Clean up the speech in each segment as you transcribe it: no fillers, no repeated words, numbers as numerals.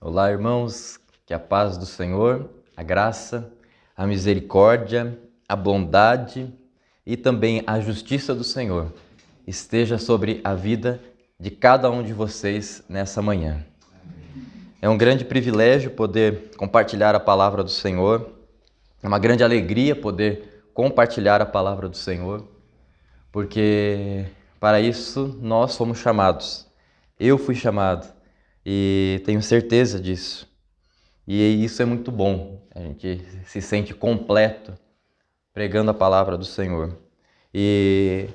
Olá, irmãos, que a paz do Senhor, a graça, a misericórdia, a bondade e também a justiça do Senhor esteja sobre a vida de cada um de vocês nessa manhã. É um grande privilégio poder compartilhar a palavra do Senhor, é uma grande alegria poder compartilhar a palavra do Senhor, porque para isso nós fomos chamados. Eu fui chamado e tenho certeza disso. E isso é muito bom, a gente se sente completo pregando a palavra do Senhor. E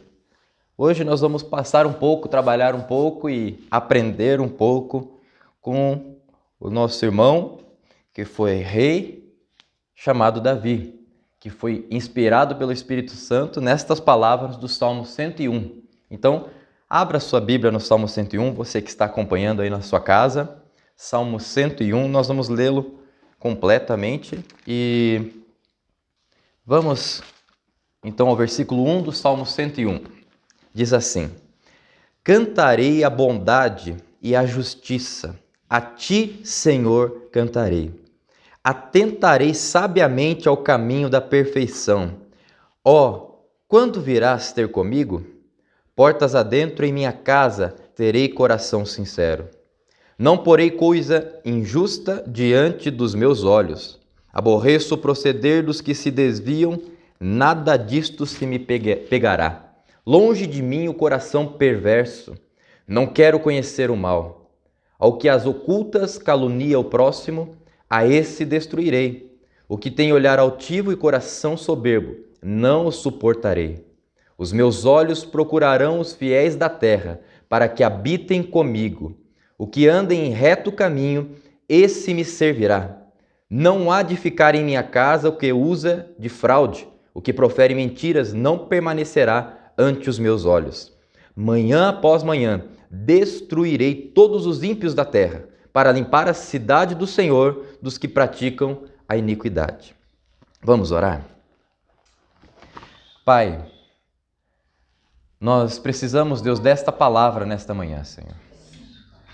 hoje nós vamos passar um pouco, trabalhar um pouco e aprender um pouco com o nosso irmão, que foi rei, chamado Davi, que foi inspirado pelo Espírito Santo nestas palavras do Salmo 101. Então, abra sua Bíblia no Salmo 101, você que está acompanhando aí na sua casa. Salmo 101, nós vamos lê-lo completamente e vamos então ao versículo 1 do Salmo 101. Diz assim: Cantarei a bondade e a justiça, a ti, Senhor, cantarei. Atentarei sabiamente ao caminho da perfeição. Ó, quando virás ter comigo? Portas adentro em minha casa terei coração sincero. Não porei coisa injusta diante dos meus olhos. Aborreço o proceder dos que se desviam, nada disto se me pegará. Longe de mim o coração perverso. Não quero conhecer o mal. Ao que as ocultas calunia o próximo, a esse destruirei. O que tem olhar altivo e coração soberbo, não o suportarei. Os meus olhos procurarão os fiéis da terra, para que habitem comigo. O que anda em reto caminho, esse me servirá. Não há de ficar em minha casa o que usa de fraude. O que profere mentiras não permanecerá ante os meus olhos. Manhã após manhã, destruirei todos os ímpios da terra, para limpar a cidade do Senhor dos que praticam a iniquidade. Vamos orar? Pai, nós precisamos, Deus, desta palavra nesta manhã, Senhor.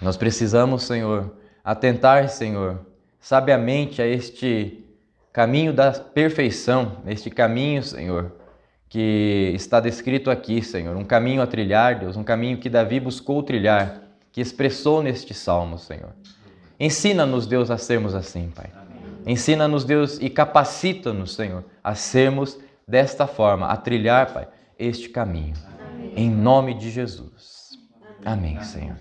Nós precisamos, Senhor, atentar, Senhor, sabiamente a este caminho da perfeição, este caminho, Senhor, que está descrito aqui, Senhor, um caminho a trilhar, Deus, um caminho que Davi buscou trilhar, que expressou neste salmo, Senhor. Ensina-nos, Deus, a sermos assim, Pai. Ensina-nos, Deus, e capacita-nos, Senhor, a sermos desta forma, a trilhar, Pai, este caminho. Em nome de Jesus. Amém, Senhor.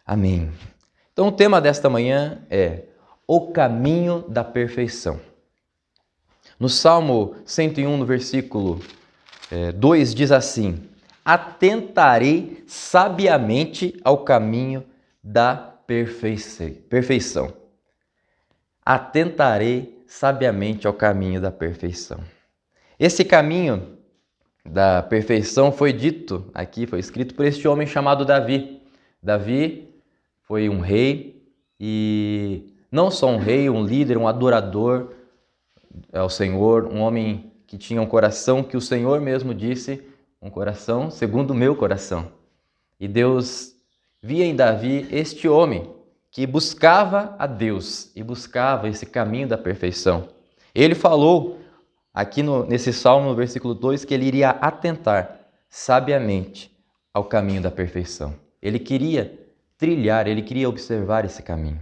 Amém. Então o tema desta manhã é o caminho da perfeição. No Salmo 101, no versículo 2, diz assim: Atentarei sabiamente ao caminho da perfeição. Atentarei sabiamente ao caminho da perfeição. Esse caminho da perfeição foi dito aqui, foi escrito por este homem chamado Davi. Davi foi um rei e não só um rei, um líder, um adorador ao Senhor, um homem que tinha um coração que o Senhor mesmo disse, um coração segundo o meu coração. E Deus via em Davi este homem que buscava a Deus e buscava esse caminho da perfeição. Ele falou aqui nesse salmo, no versículo 2, que ele iria atentar sabiamente ao caminho da perfeição. Ele queria trilhar, ele queria observar esse caminho.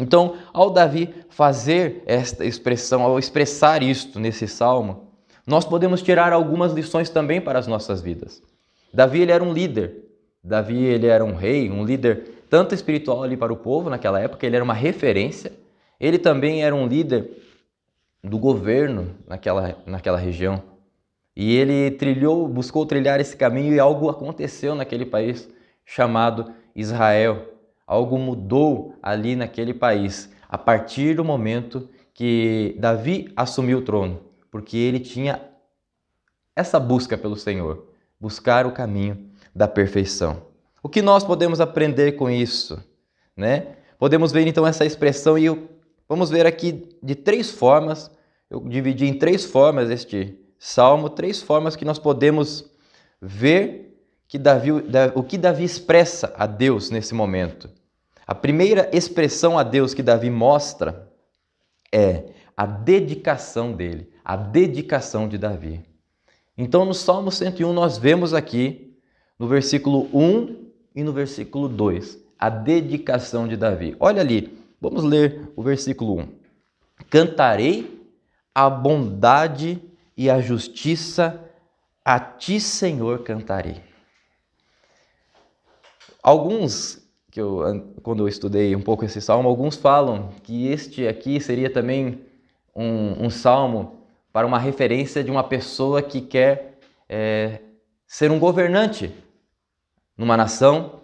Então, ao Davi fazer esta expressão, ao expressar isto nesse salmo, nós podemos tirar algumas lições também para as nossas vidas. Davi, ele era um líder. Davi, ele era um rei, um líder tanto espiritual ali para o povo naquela época, ele era uma referência. Ele também era um líder do governo naquela região. E ele buscou trilhar esse caminho e algo aconteceu naquele país chamado Israel. Algo mudou ali naquele país a partir do momento que Davi assumiu o trono, porque ele tinha essa busca pelo Senhor, buscar o caminho da perfeição. O que nós podemos aprender com isso, né? Podemos ver então essa expressão e vamos ver aqui de 3 formas. Eu dividi em 3 formas este salmo, 3 formas que nós podemos ver que o que Davi expressa a Deus nesse momento. A primeira expressão a Deus que Davi mostra é a dedicação dele, a dedicação de Davi. Então, no Salmo 101, nós vemos aqui, no versículo 1 e no versículo 2, a dedicação de Davi. Olha ali, vamos ler o versículo 1. Cantarei a bondade e a justiça, a ti, Senhor, cantarei. Quando eu estudei um pouco esse salmo, alguns falam que este aqui seria também um salmo para uma referência de uma pessoa que quer ser um governante numa nação,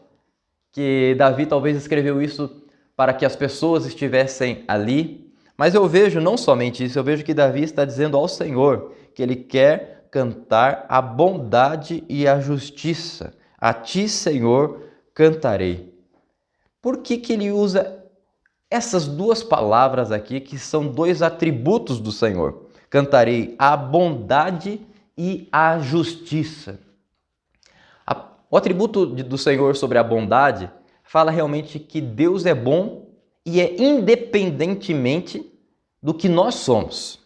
que Davi talvez escreveu isso para que as pessoas estivessem ali. Mas eu vejo não somente isso, eu vejo que Davi está dizendo ao Senhor que ele quer cantar a bondade e a justiça. A ti, Senhor, cantarei. Por que ele usa essas duas palavras aqui, que são dois atributos do Senhor? Cantarei a bondade e a justiça. O atributo do Senhor sobre a bondade fala realmente que Deus é bom e é independentemente do que nós somos.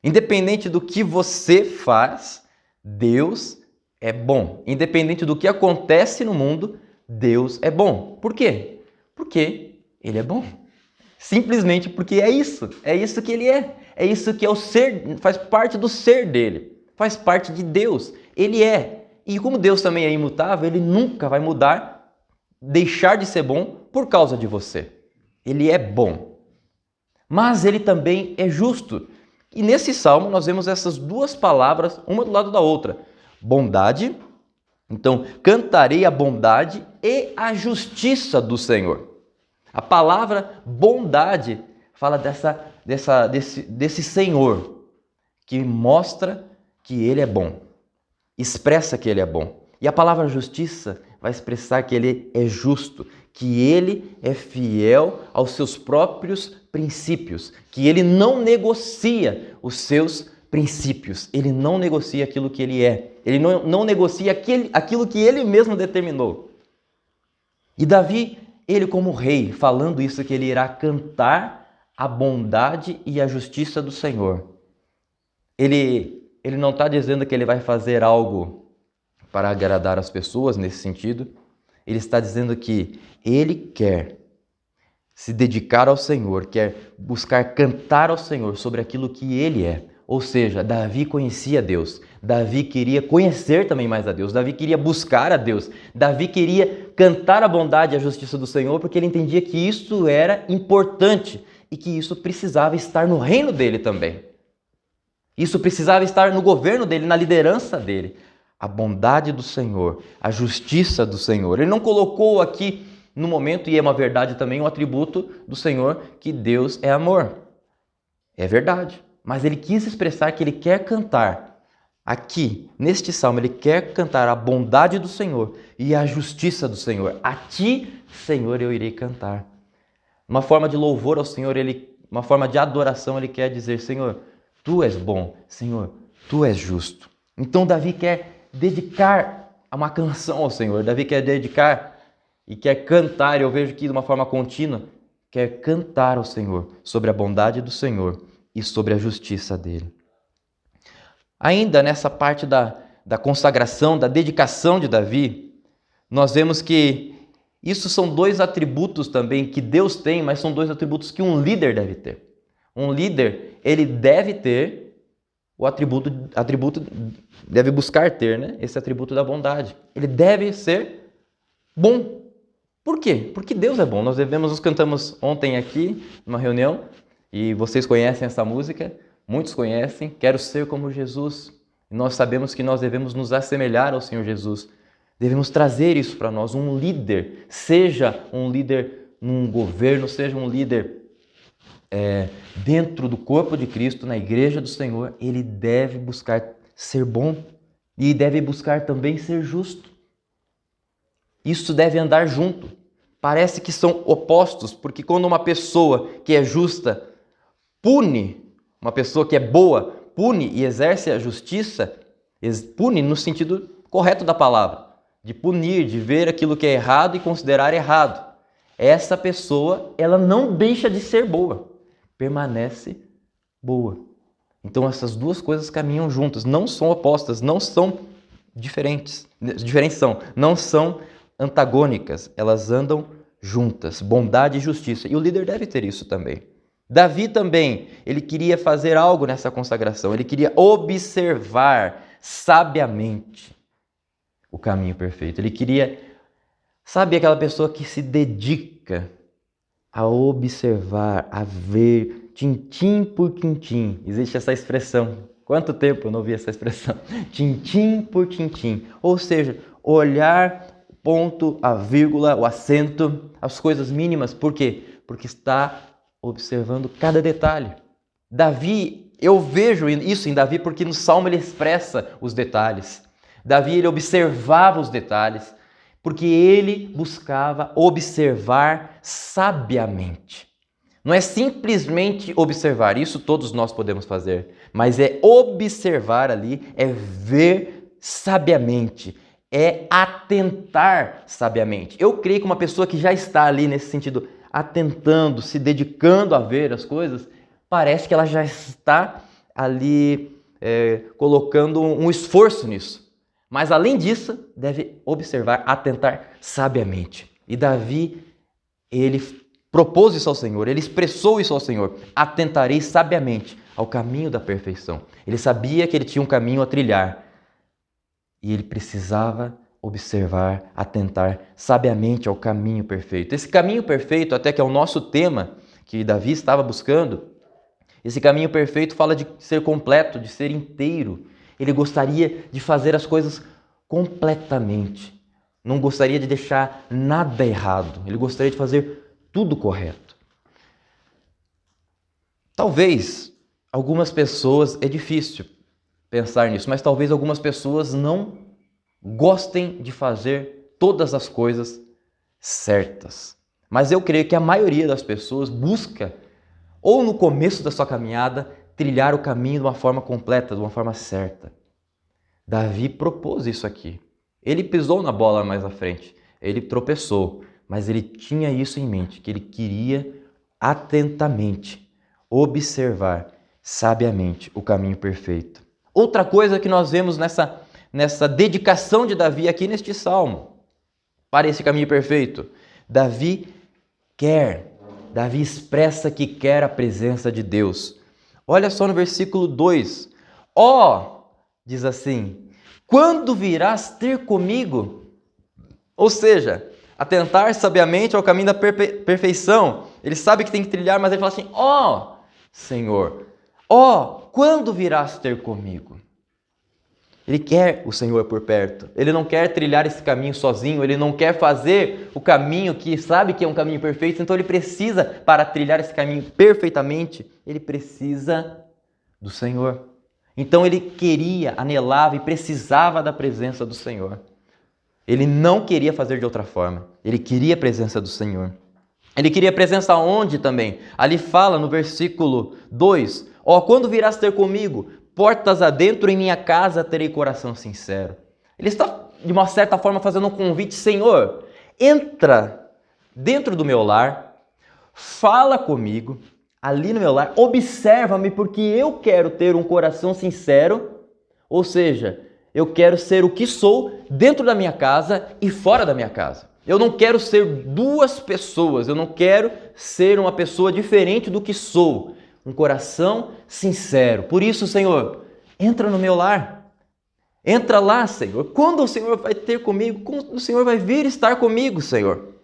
Independente do que você faz, Deus é bom. Independente do que acontece no mundo, Deus é bom. Por quê? Porque Ele é bom. Simplesmente porque é isso que Ele é. É isso que é o ser, faz parte do ser dele, faz parte de Deus. Ele é. E como Deus também é imutável, Ele nunca vai mudar, deixar de ser bom por causa de você. Ele é bom. Mas Ele também é justo. E nesse salmo nós vemos essas duas palavras, uma do lado da outra. Bondade, então cantarei a bondade e a justiça do Senhor. A palavra bondade fala desse Senhor que mostra que Ele é bom, expressa que Ele é bom. E a palavra justiça vai expressar que Ele é justo, que Ele é fiel aos seus próprios princípios, que Ele não negocia os seus princípios, Ele não negocia aquilo que Ele é, Ele não negocia aquilo que Ele mesmo determinou. E Davi, ele como rei, falando isso, que ele irá cantar a bondade e a justiça do Senhor. Ele não está dizendo que ele vai fazer algo para agradar as pessoas nesse sentido. Ele está dizendo que ele quer se dedicar ao Senhor, quer buscar cantar ao Senhor sobre aquilo que ele é. Ou seja, Davi conhecia Deus, Davi queria conhecer também mais a Deus, Davi queria buscar a Deus, Davi queria cantar a bondade e a justiça do Senhor, porque ele entendia que isso era importante e que isso precisava estar no reino dele também. Isso precisava estar no governo dele, na liderança dele. A bondade do Senhor, a justiça do Senhor. Ele não colocou aqui no momento, e é uma verdade também, um atributo do Senhor, que Deus é amor. É verdade. Mas ele quis expressar que ele quer cantar, aqui, neste salmo, ele quer cantar a bondade do Senhor e a justiça do Senhor. A ti, Senhor, eu irei cantar. Uma forma de louvor ao Senhor, uma forma de adoração, ele quer dizer, Senhor, tu és bom, Senhor, tu és justo. Então Davi quer dedicar uma canção ao Senhor, Davi quer dedicar e quer cantar, eu vejo que de uma forma contínua, quer cantar ao Senhor sobre a bondade do Senhor e sobre a justiça dele. Ainda nessa parte da consagração, da dedicação de Davi, nós vemos que isso são dois atributos também que Deus tem, mas são dois atributos que um líder deve ter. Um líder, ele deve ter o atributo deve buscar ter, né? Esse atributo da bondade. Ele deve ser bom. Por quê? Porque Deus é bom. Nós cantamos ontem aqui, numa reunião, e vocês conhecem essa música, muitos conhecem, Quero Ser Como Jesus. E nós sabemos que nós devemos nos assemelhar ao Senhor Jesus. Devemos trazer isso para nós. Um líder, seja um líder num governo, seja um líder dentro do corpo de Cristo, na igreja do Senhor, ele deve buscar ser bom e deve buscar também ser justo. Isso deve andar junto. Parece que são opostos, porque quando uma pessoa que é justa pune, uma pessoa que é boa, pune e exerce a justiça, pune no sentido correto da palavra, de punir, de ver aquilo que é errado e considerar errado. essa pessoa, ela não deixa de ser boa, permanece boa. Então essas duas coisas caminham juntas, não são opostas, não são diferentes não são antagônicas, elas andam juntas, bondade e justiça. E o líder deve ter isso também. Davi também, ele queria fazer algo nessa consagração, ele queria observar sabiamente o caminho perfeito. Ele queria, sabe, aquela pessoa que se dedica a observar, a ver, tintim por tintim. Existe essa expressão. Quanto tempo eu não ouvi essa expressão? Tintim por tintim. Ou seja, olhar o ponto, a vírgula, o acento, as coisas mínimas. Por quê? Porque está observando cada detalhe. Davi, eu vejo isso em Davi porque no Salmo ele expressa os detalhes. Davi, ele observava os detalhes porque ele buscava observar sabiamente. Não é simplesmente observar, isso todos nós podemos fazer, mas é observar ali, é ver sabiamente, é atentar sabiamente. Eu creio que uma pessoa que já está ali nesse sentido, atentando, se dedicando a ver as coisas, parece que ela já está ali colocando um esforço nisso. Mas além disso, deve observar, atentar sabiamente. E Davi, ele propôs isso ao Senhor, ele expressou isso ao Senhor. Atentarei sabiamente ao caminho da perfeição. Ele sabia que ele tinha um caminho a trilhar. E ele precisava observar, atentar sabiamente ao caminho perfeito. Esse caminho perfeito, até que é o nosso tema que Davi estava buscando, esse caminho perfeito fala de ser completo, de ser inteiro. Ele gostaria de fazer as coisas completamente. Não gostaria de deixar nada errado. Ele gostaria de fazer tudo correto. Talvez algumas pessoas, é difícil pensar nisso, mas talvez algumas pessoas não gostem de fazer todas as coisas certas. Mas eu creio que a maioria das pessoas busca, ou no começo da sua caminhada, trilhar o caminho de uma forma completa, de uma forma certa. Davi propôs isso aqui. Ele pisou na bola mais à frente, ele tropeçou, mas ele tinha isso em mente, que ele queria atentamente observar sabiamente o caminho perfeito. Outra coisa que nós vemos nessa dedicação de Davi aqui neste salmo, para esse caminho perfeito, Davi expressa que quer a presença de Deus. Olha só no versículo 2. Diz assim, quando virás ter comigo? Ou seja, atentar sabiamente ao caminho da perfeição. Ele sabe que tem que trilhar, mas ele fala assim, Senhor, quando virás ter comigo? Ele quer o Senhor por perto. Ele não quer trilhar esse caminho sozinho. Ele não quer fazer o caminho que sabe que é um caminho perfeito. Então ele precisa, para trilhar esse caminho perfeitamente, ele precisa do Senhor. Então ele queria, anelava e precisava da presença do Senhor. Ele não queria fazer de outra forma. Ele queria a presença do Senhor. Ele queria a presença onde também? Ali fala no versículo 2, quando virás ter comigo, portas adentro em minha casa terei coração sincero. Ele está, de uma certa forma, fazendo um convite, Senhor, entra dentro do meu lar, fala comigo, ali no meu lar, observa-me porque eu quero ter um coração sincero, ou seja, eu quero ser o que sou dentro da minha casa e fora da minha casa. Eu não quero ser duas pessoas, eu não quero ser uma pessoa diferente do que sou. Um coração sincero. Por isso, Senhor, entra no meu lar. Entra lá, Senhor. Quando o Senhor vai ter comigo? Quando o Senhor vai vir estar comigo, Senhor?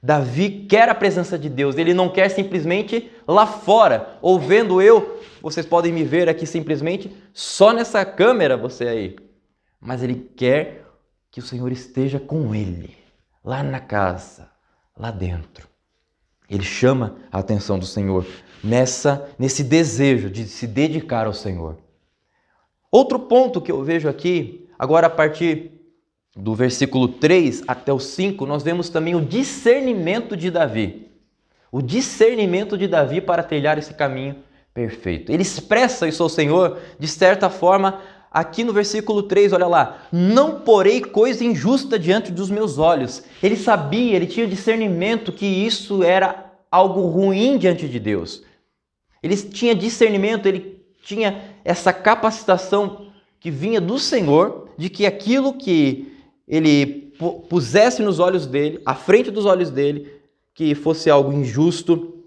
Davi quer a presença de Deus. Ele não quer simplesmente lá fora. Ou vendo eu, vocês podem me ver aqui simplesmente só nessa câmera, você aí. Mas ele quer que o Senhor esteja com ele, lá na casa, lá dentro. Ele chama a atenção do Senhor nesse desejo de se dedicar ao Senhor. Outro ponto que eu vejo aqui, agora a partir do versículo 3 até o 5, nós vemos também o discernimento de Davi. O discernimento de Davi para trilhar esse caminho perfeito. Ele expressa isso ao Senhor, de certa forma, aqui no versículo 3, olha lá, não porei coisa injusta diante dos meus olhos. Ele sabia, ele tinha discernimento que isso era algo ruim diante de Deus. Ele tinha discernimento, ele tinha essa capacitação que vinha do Senhor, de que aquilo que ele pusesse nos olhos dele, à frente dos olhos dele, que fosse algo injusto,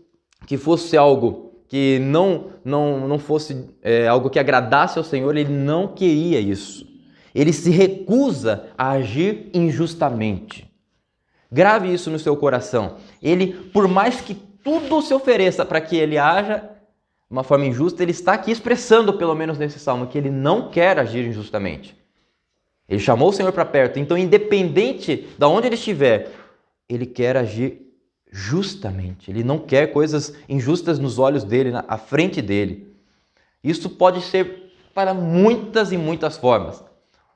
que fosse algo que não fosse algo que agradasse ao Senhor, ele não queria isso. Ele se recusa a agir injustamente. Grave isso no seu coração. Ele, por mais que tudo se ofereça para que ele haja de uma forma injusta, ele está aqui expressando, pelo menos nesse salmo, que ele não quer agir injustamente. Ele chamou o Senhor para perto, então independente de onde ele estiver, ele quer agir justamente. Ele não quer coisas injustas nos olhos dele, à frente dele. Isso pode ser para muitas e muitas formas.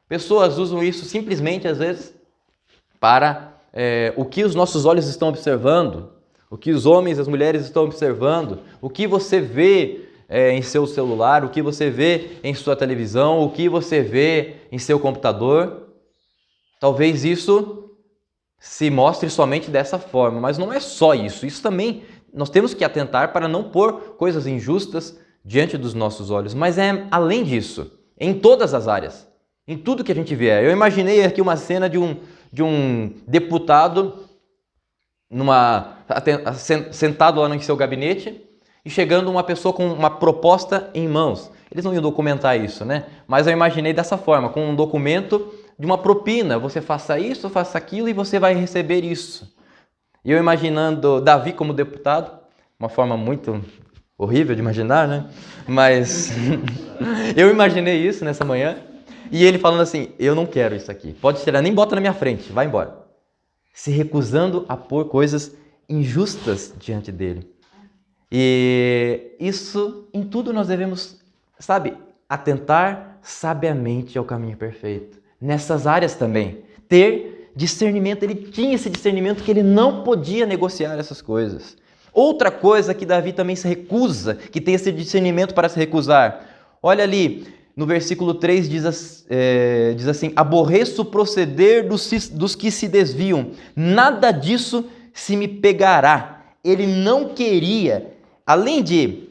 Pessoas usam isso simplesmente, às vezes, para o que os nossos olhos estão observando, o que os homens e as mulheres estão observando, o que você vê em seu celular, o que você vê em sua televisão, o que você vê em seu computador. Talvez isso se mostre somente dessa forma, mas não é só isso. Isso também nós temos que atentar para não pôr coisas injustas diante dos nossos olhos, mas é além disso, em todas as áreas, em tudo que a gente vê. Eu imaginei aqui uma cena de um deputado sentado lá no seu gabinete e chegando uma pessoa com uma proposta em mãos. Eles não iam documentar isso, né? Mas eu imaginei dessa forma, com um documento de uma propina. Você faça isso, faça aquilo e você vai receber isso. E eu imaginando Davi como deputado, uma forma muito horrível de imaginar, né? Mas eu imaginei isso nessa manhã e ele falando assim, eu não quero isso aqui. Pode tirar, nem bota na minha frente, vai embora. Se recusando a pôr coisas injustas diante dele. E isso, em tudo nós devemos, atentar sabiamente ao caminho perfeito. Nessas áreas também. Ter discernimento, ele tinha esse discernimento que ele não podia negociar essas coisas. Outra coisa que Davi também se recusa, que tem esse discernimento para se recusar. Olha ali, no versículo 3 diz assim, aborreço o proceder dos que se desviam, nada disso se me pegará. Ele não queria, além de,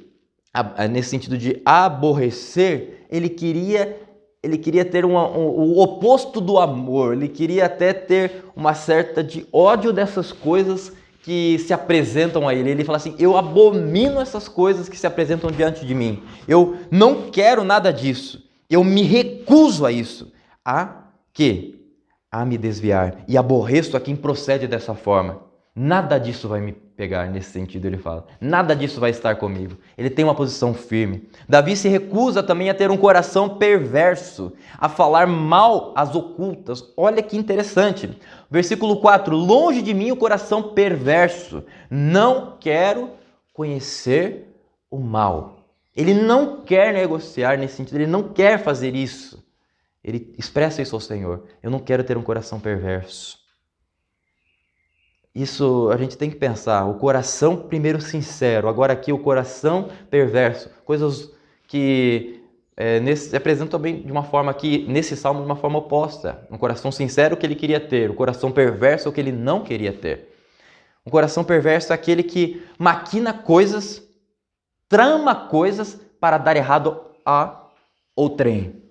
nesse sentido de aborrecer, ele queria ter o oposto do amor, ele queria até ter uma certa de ódio dessas coisas que se apresentam a ele. Ele fala assim, eu abomino essas coisas que se apresentam diante de mim. Eu não quero nada disso. Eu me recuso a isso. A me desviar. E aborreço a quem procede dessa forma. Nada disso vai me pegar, nesse sentido ele fala. Nada disso vai estar comigo. Ele tem uma posição firme. Davi se recusa também a ter um coração perverso, a falar mal às ocultas. Olha que interessante. Versículo 4. Longe de mim o coração perverso. Não quero conhecer o mal. Ele não quer negociar nesse sentido. Ele não quer fazer isso. Ele expressa isso ao Senhor. Eu não quero ter um coração perverso. Isso a gente tem que pensar, o coração primeiro sincero, agora aqui o coração perverso, coisas que se apresentam também de uma forma aqui, nesse salmo, de uma forma oposta. Um coração sincero que ele queria ter, o coração perverso que ele não queria ter. Um coração perverso é aquele que maquina coisas, trama coisas para dar errado a outrem.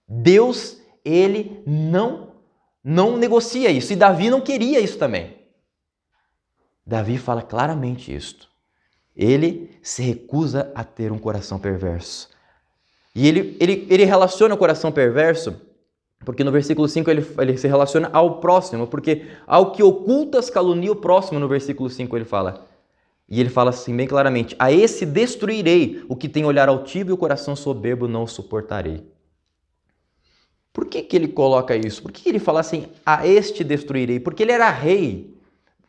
Deus, ele não negocia isso, e Davi não queria isso também. Davi fala claramente isto. Ele se recusa a ter um coração perverso. E ele relaciona o coração perverso, porque no versículo 5 ele se relaciona ao próximo, porque ao que ocultas calunia o próximo, no versículo 5 ele fala. E ele fala assim bem claramente, a esse destruirei, o que tem olhar altivo e o coração soberbo não suportarei. Por que ele coloca isso? Por que ele fala assim, a este destruirei? Porque ele era rei.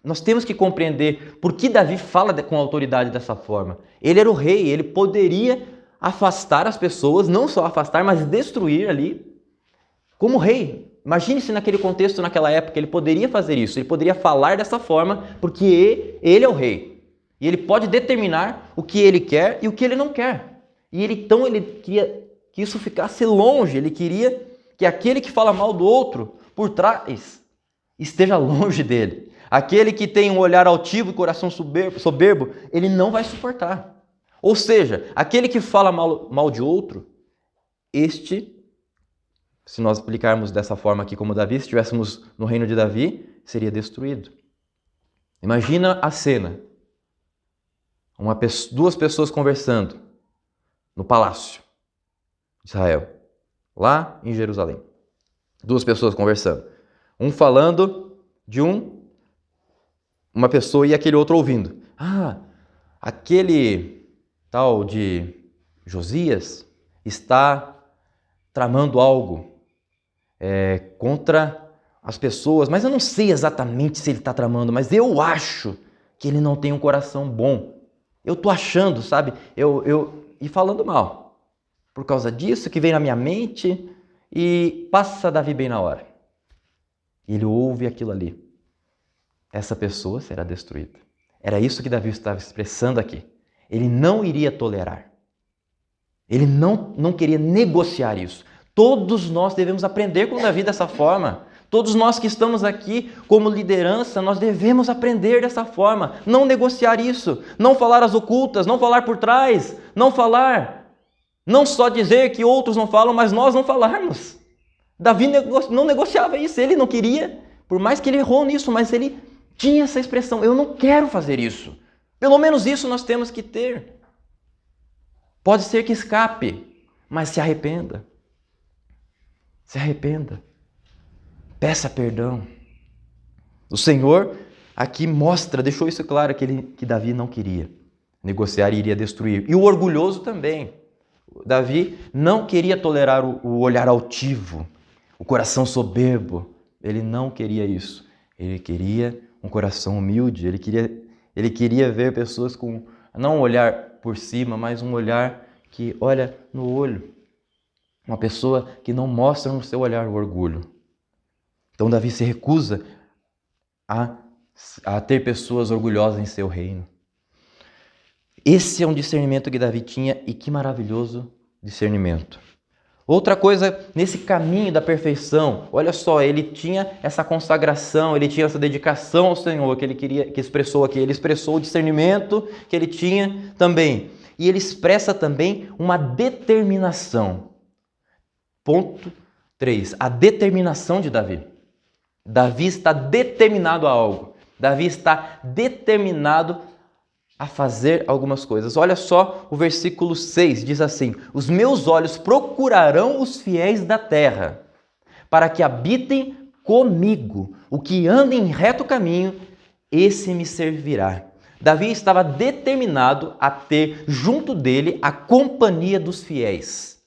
Nós temos que compreender por que Davi fala com autoridade dessa forma. Ele era o rei, ele poderia afastar as pessoas, não só afastar, mas destruir ali como rei. Imagine-se naquele contexto, naquela época, ele poderia fazer isso, ele poderia falar dessa forma, porque ele é o rei. E ele pode determinar o que ele quer e o que ele não quer. E então ele queria que isso ficasse longe, ele queria que aquele que fala mal do outro por trás esteja longe dele. Aquele que tem um olhar altivo e coração soberbo, ele não vai suportar. Ou seja, aquele que fala mal de outro, este, se nós aplicarmos dessa forma aqui como Davi, se estivéssemos no reino de Davi, seria destruído. Imagina a cena. Duas pessoas conversando no palácio de Israel, lá em Jerusalém. Duas pessoas conversando. Um falando de uma pessoa e aquele outro ouvindo. Aquele tal de Josias está tramando algo contra as pessoas, mas eu não sei exatamente se ele está tramando, mas eu acho que ele não tem um coração bom. Eu tô achando, sabe? E falando mal. Por causa disso que vem na minha mente e passa Davi bem na hora. Ele ouve aquilo ali. Essa pessoa será destruída. Era isso que Davi estava expressando aqui. Ele não iria tolerar. Ele não queria negociar isso. Todos nós devemos aprender com Davi dessa forma. Todos nós que estamos aqui como liderança, nós devemos aprender dessa forma. Não negociar isso. Não falar as ocultas, não falar por trás. Não falar. Não só dizer que outros não falam, mas nós não falarmos. Davi não negociava isso. Ele não queria, por mais que ele errou nisso, mas ele tinha essa expressão. Eu não quero fazer isso. Pelo menos isso nós temos que ter. Pode ser que escape, mas se arrependa. Se arrependa. Peça perdão. O Senhor aqui deixou isso claro, que Davi não queria negociar e iria destruir. E o orgulhoso também. Davi não queria tolerar o olhar altivo, o coração soberbo. Ele não queria isso. Ele queria um coração humilde. Ele queria ver pessoas com não um olhar por cima, mas um olhar que olha no olho. Uma pessoa que não mostra no seu olhar o orgulho. Então Davi se recusa a ter pessoas orgulhosas em seu reino. Esse é um discernimento que Davi tinha e que maravilhoso discernimento. Outra coisa, nesse caminho da perfeição, olha só, ele tinha essa consagração, ele tinha essa dedicação ao Senhor que expressou aqui. Ele expressou o discernimento que ele tinha também. E ele expressa também uma determinação. Ponto 3. A determinação de Davi. Davi está determinado a algo. Davi está determinado a fazer algumas coisas. Olha só o versículo 6, diz assim: os meus olhos procurarão os fiéis da terra, para que habitem comigo. O que anda em reto caminho, esse me servirá. Davi estava determinado a ter junto dele a companhia dos fiéis.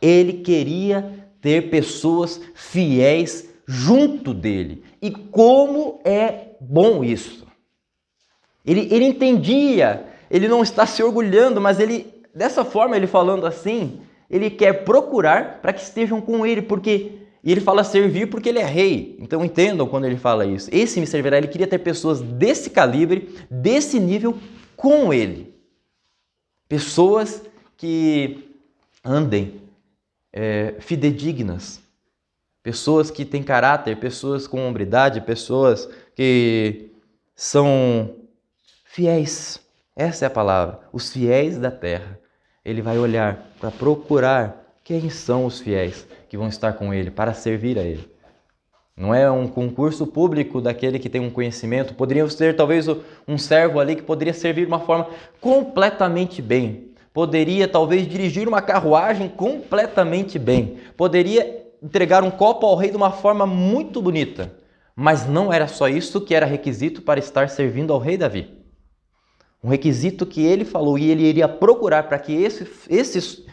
Ele queria ter pessoas fiéis junto dele. E como é bom isso! Ele entendia, ele não está se orgulhando, mas dessa forma, ele falando assim, ele quer procurar para que estejam com ele, e ele fala servir porque ele é rei. Então entendam quando ele fala isso. Esse me servirá, ele queria ter pessoas desse calibre, desse nível com ele. Pessoas que andem fidedignas, pessoas que têm caráter, pessoas com hombridade, pessoas que são fiéis. Essa é a palavra, os fiéis da terra. Ele vai olhar para procurar quem são os fiéis que vão estar com ele, para servir a ele. Não é um concurso público daquele que tem um conhecimento. Poderia ser talvez um servo ali que poderia servir de uma forma completamente bem. Poderia talvez dirigir uma carruagem completamente bem. Poderia entregar um copo ao rei de uma forma muito bonita. Mas não era só isso que era requisito para estar servindo ao rei Davi. Um requisito que ele falou e ele iria procurar para que esses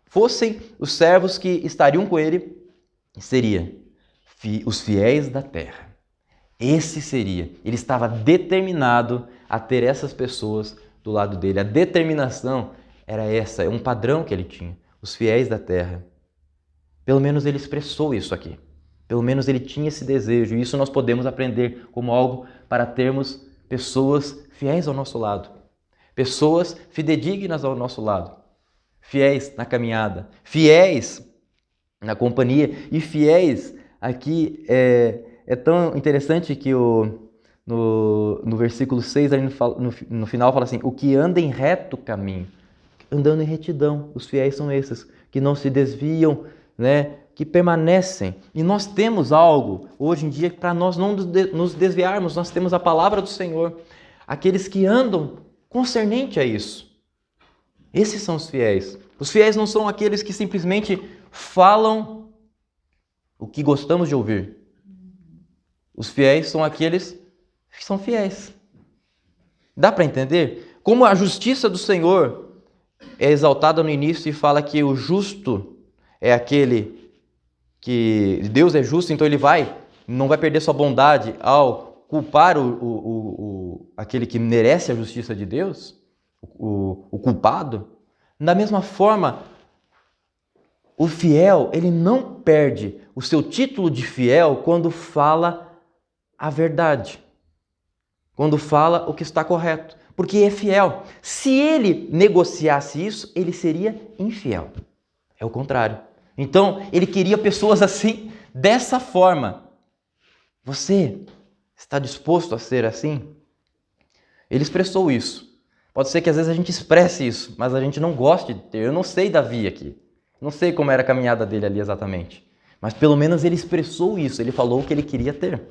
fossem os servos que estariam com ele, seria os fiéis da terra. Esse seria. Ele estava determinado a ter essas pessoas do lado dele. A determinação era essa, é um padrão que ele tinha. Os fiéis da terra. Pelo menos ele expressou isso aqui. Pelo menos ele tinha esse desejo. E isso nós podemos aprender como algo para termos pessoas fiéis ao nosso lado. Pessoas fidedignas ao nosso lado. fiéis na caminhada, fiéis na companhia e fiéis aqui. É tão interessante que no versículo 6, ali no final, fala assim: o que anda em reto caminho, andando em retidão, os fiéis são esses, que não se desviam, né? Que permanecem. E nós temos algo hoje em dia para nós não nos desviarmos, nós temos a palavra do Senhor. Aqueles que andam concernente a isso. Esses são os fiéis. Os fiéis não são aqueles que simplesmente falam o que gostamos de ouvir. Os fiéis são aqueles que são fiéis. Dá para entender? Como a justiça do Senhor é exaltada no início e fala que o justo é aquele que Deus é justo, então ele não vai perder sua bondade ao culpar aquele que merece a justiça de Deus, o culpado. Da mesma forma, o fiel, ele não perde o seu título de fiel quando fala a verdade, quando fala o que está correto, porque é fiel. Se ele negociasse isso, ele seria infiel. É o contrário. Então, ele queria pessoas assim, dessa forma. Você está disposto a ser assim? Ele expressou isso. Pode ser que às vezes a gente expresse isso, mas a gente não goste de ter. Eu não sei Davi aqui. Não sei como era a caminhada dele ali exatamente. Mas pelo menos ele expressou isso. Ele falou o que ele queria ter.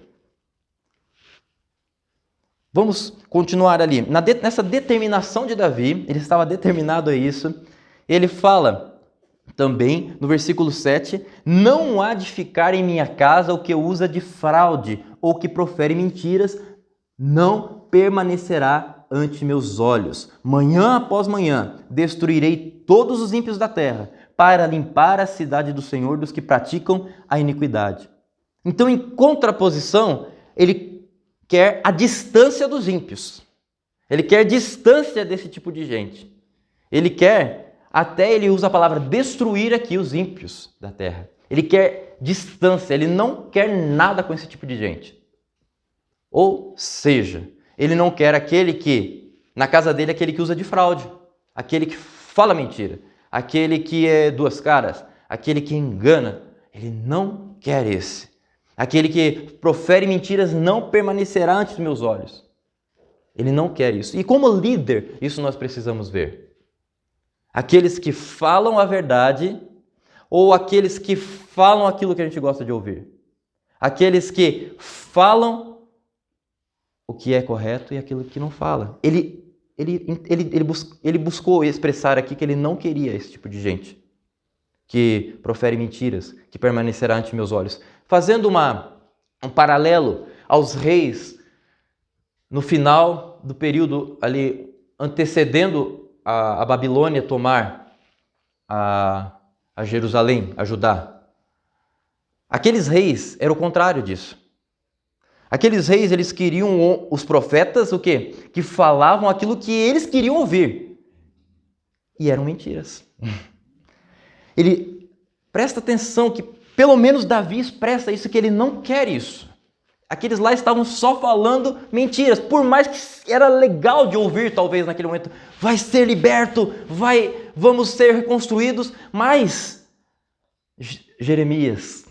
Vamos continuar ali. Nessa determinação de Davi, ele estava determinado a isso. Ele fala também, no versículo 7, não há de ficar em minha casa o que usa de fraude ou que profere mentiras, não permanecerá ante meus olhos. Manhã após manhã destruirei todos os ímpios da terra, para limpar a cidade do Senhor dos que praticam a iniquidade. Então, em contraposição, ele quer a distância dos ímpios. Ele quer distância desse tipo de gente. Ele quer... Até ele usa a palavra destruir aqui os ímpios da terra. Ele quer distância, ele não quer nada com esse tipo de gente. Ou seja, ele não quer na casa dele, aquele que usa de fraude, aquele que fala mentira, aquele que é duas caras, aquele que engana. Ele não quer esse. Aquele que profere mentiras não permanecerá ante os meus olhos. Ele não quer isso. E como líder, isso nós precisamos ver. Aqueles que falam a verdade ou aqueles que falam aquilo que a gente gosta de ouvir? Aqueles que falam o que é correto e aquilo que não fala. Ele buscou expressar aqui que ele não queria esse tipo de gente que profere mentiras, que permanecerá ante meus olhos. Fazendo um paralelo aos reis no final do período ali antecedendo a Babilônia tomar a Jerusalém, a Judá. Aqueles reis eram o contrário disso. Aqueles reis, eles queriam os profetas, o quê? Que falavam aquilo que eles queriam ouvir. E eram mentiras. Ele presta atenção que pelo menos Davi expressa isso, que ele não quer isso. Aqueles lá estavam só falando mentiras, por mais que era legal de ouvir talvez naquele momento, vai ser liberto, vamos ser reconstruídos, mas Jeremias,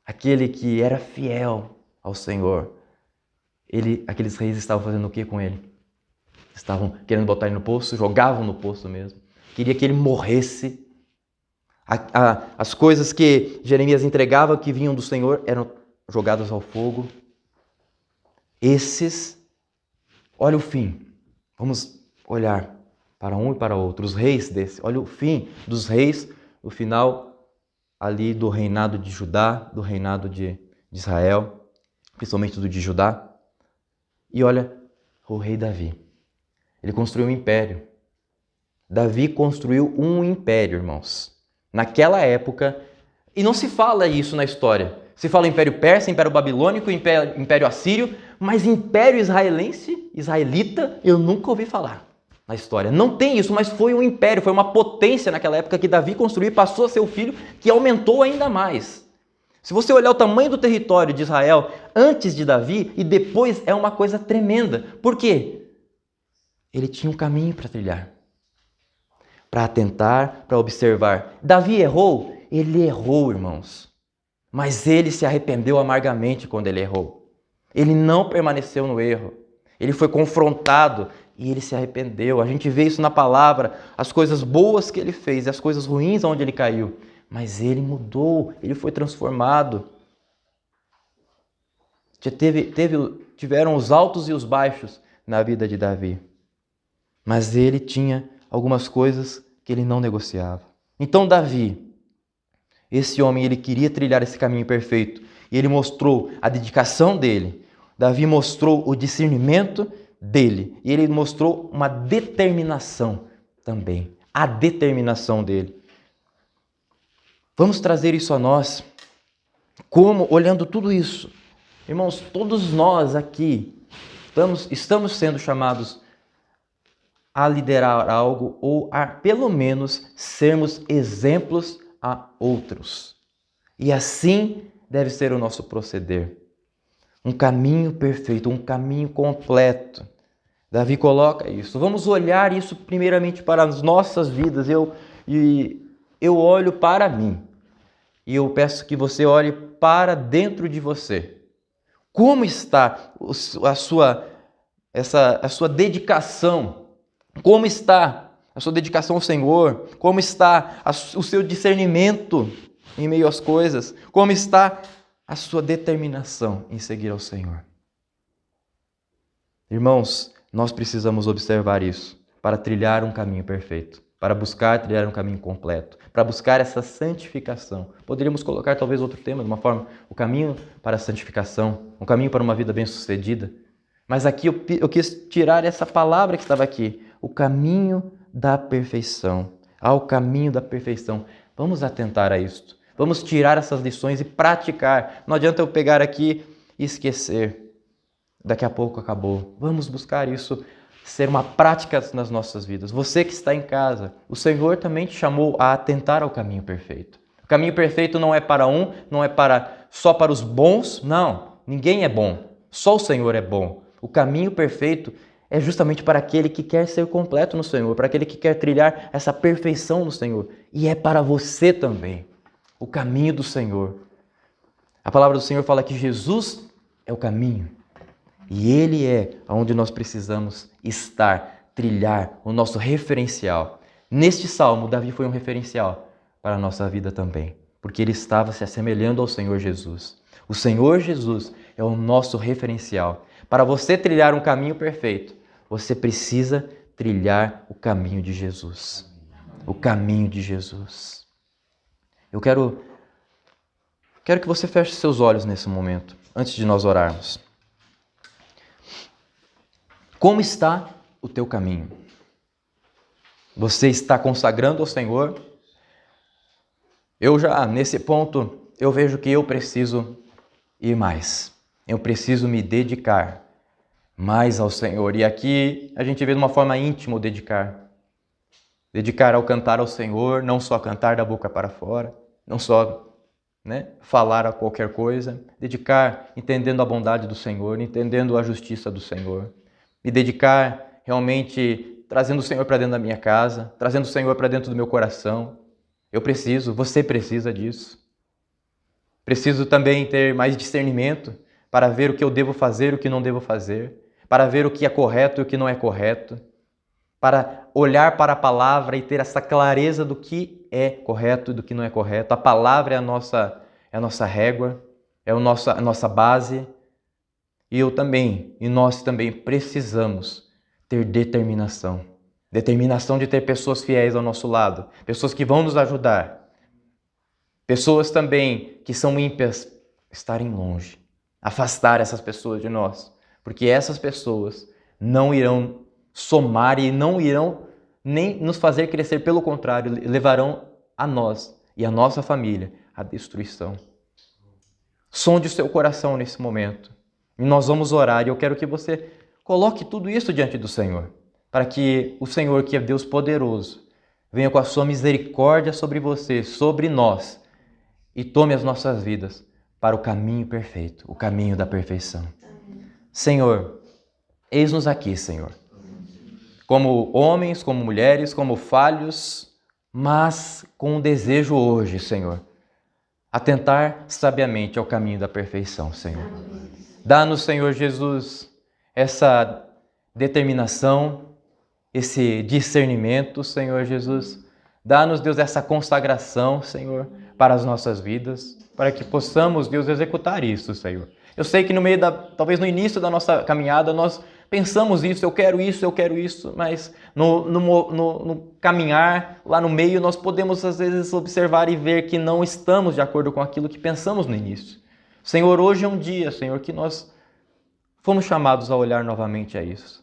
aquele que era fiel ao Senhor, aqueles reis estavam fazendo o que com ele? Estavam querendo botar ele no poço, jogavam no poço mesmo, queria que ele morresse. As coisas que Jeremias entregava que vinham do Senhor eram jogados ao fogo. Esses, olha o fim. Vamos olhar para um e para outro. Os reis desse, olha o fim dos reis, o final ali do reinado de Judá, do reinado de Israel, principalmente do de Judá. E olha o rei Davi. Ele construiu um império. Davi construiu um império, irmãos. Naquela época, e não se fala isso na história. Se fala Império Persa, Império Babilônico, Império Assírio, mas Império Israelita, eu nunca ouvi falar na história. Não tem isso, mas foi um império, foi uma potência naquela época que Davi construiu e passou a ser o filho, que aumentou ainda mais. Se você olhar o tamanho do território de Israel antes de Davi e depois, é uma coisa tremenda. Por quê? Ele tinha um caminho para trilhar. para atentar, para observar. Davi errou? Ele errou, irmãos. Mas ele se arrependeu amargamente quando ele errou. Ele não permaneceu no erro. Ele foi confrontado e ele se arrependeu. A gente vê isso na palavra, as coisas boas que ele fez e as coisas ruins onde ele caiu. Mas ele mudou, ele foi transformado. Tiveram os altos e os baixos na vida de Davi. Mas ele tinha algumas coisas que ele não negociava. Então Davi, esse homem, ele queria trilhar esse caminho perfeito. E ele mostrou a dedicação dele. Davi mostrou o discernimento dele. E ele mostrou uma determinação também. A determinação dele. Vamos trazer isso a nós. Como, olhando tudo isso, irmãos, todos nós aqui estamos sendo chamados a liderar algo ou a, pelo menos, sermos exemplos a outros. E assim deve ser o nosso proceder. Um caminho perfeito, um caminho completo. Davi coloca isso. Vamos olhar isso primeiramente para as nossas vidas. Eu olho para mim. E eu peço que você olhe para dentro de você. Como está a sua dedicação? Como está a sua dedicação ao Senhor? Como está o seu discernimento em meio às coisas? Como está a sua determinação em seguir ao Senhor? Irmãos, nós precisamos observar isso para trilhar um caminho perfeito, para buscar trilhar um caminho completo, para buscar essa santificação. Poderíamos colocar talvez outro tema, de uma forma, o caminho para a santificação, um caminho para uma vida bem-sucedida. Mas aqui eu quis tirar essa palavra que estava aqui, o caminho da perfeição, ao caminho da perfeição. Vamos atentar a isto. Vamos tirar essas lições e praticar. Não adianta eu pegar aqui e esquecer. Daqui a pouco acabou. Vamos buscar isso ser uma prática nas nossas vidas. Você que está em casa, o Senhor também te chamou a atentar ao caminho perfeito. O caminho perfeito não é para não é só para os bons, não. Ninguém é bom. Só o Senhor é bom. O caminho perfeito é justamente para aquele que quer ser completo no Senhor, para aquele que quer trilhar essa perfeição no Senhor. E é para você também, o caminho do Senhor. A palavra do Senhor fala que Jesus é o caminho. E Ele é onde nós precisamos estar, trilhar o nosso referencial. Neste salmo, Davi foi um referencial para a nossa vida também, porque ele estava se assemelhando ao Senhor Jesus. O Senhor Jesus é o nosso referencial. Para você trilhar um caminho perfeito, você precisa trilhar o caminho de Jesus. O caminho de Jesus. Eu quero que você feche seus olhos nesse momento, antes de nós orarmos. Como está o teu caminho? Você está consagrando ao Senhor? Eu já, nesse ponto, eu vejo que eu preciso ir mais. Eu preciso me dedicar mais ao Senhor. E aqui a gente vê de uma forma íntima o dedicar. Dedicar ao cantar ao Senhor, não só cantar da boca para fora, não só falar a qualquer coisa. Dedicar entendendo a bondade do Senhor, entendendo a justiça do Senhor. Me dedicar realmente trazendo o Senhor para dentro da minha casa, trazendo o Senhor para dentro do meu coração. Eu preciso, você precisa disso. Preciso também ter mais discernimento para ver o que eu devo fazer e o que não devo fazer, para ver o que é correto e o que não é correto, para olhar para a palavra e ter essa clareza do que é correto e do que não é correto. A palavra é a nossa régua, é a nossa base. E nós também precisamos ter determinação. Determinação de ter pessoas fiéis ao nosso lado, pessoas que vão nos ajudar. Pessoas também que são ímpias, estarem longe. Afastar essas pessoas de nós. Porque essas pessoas não irão somar e não irão nem nos fazer crescer. Pelo contrário, levarão a nós e a nossa família à destruição. Sonde o seu coração nesse momento. E nós vamos orar e eu quero que você coloque tudo isso diante do Senhor, para que o Senhor, que é Deus poderoso, venha com a sua misericórdia sobre você, sobre nós, e tome as nossas vidas para o caminho perfeito, o caminho da perfeição. Senhor, eis-nos aqui, Senhor. como homens, como mulheres, como falhos, mas com um desejo hoje, Senhor, atentar sabiamente ao caminho da perfeição, Senhor. Dá-nos, Senhor Jesus, essa determinação, esse discernimento, Senhor Jesus. Dá-nos, Deus, essa consagração, Senhor, para as nossas vidas, para que possamos, Deus, executar isso, Senhor. Eu sei que talvez no início da nossa caminhada, nós pensamos isso, eu quero isso, mas no caminhar, lá no meio, nós podemos às vezes observar e ver que não estamos de acordo com aquilo que pensamos no início. Senhor, hoje é um dia, Senhor, que nós fomos chamados a olhar novamente a isso.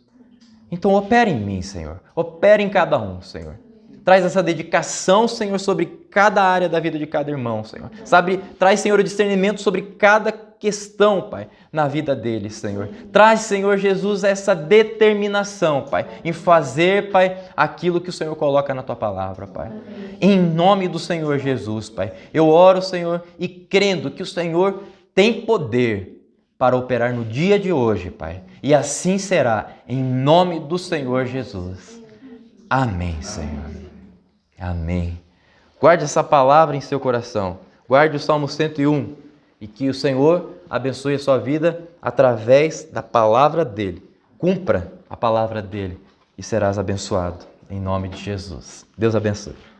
Então opera em mim, Senhor. Opera em cada um, Senhor. Traz essa dedicação, Senhor, sobre cada área da vida de cada irmão, Senhor. Traz, Senhor, o discernimento sobre cada questão, Pai, na vida deles, Senhor. Traz, Senhor Jesus, essa determinação, Pai, em fazer, Pai, aquilo que o Senhor coloca na Tua palavra, Pai. Em nome do Senhor Jesus, Pai. Eu oro, Senhor, e crendo que o Senhor tem poder para operar no dia de hoje, Pai. E assim será, em nome do Senhor Jesus. Amém, Senhor. Amém. Guarde essa palavra em seu coração. Guarde o Salmo 101 e que o Senhor abençoe a sua vida através da palavra dEle. Cumpra a palavra dEle e serás abençoado. Em nome de Jesus. Deus abençoe.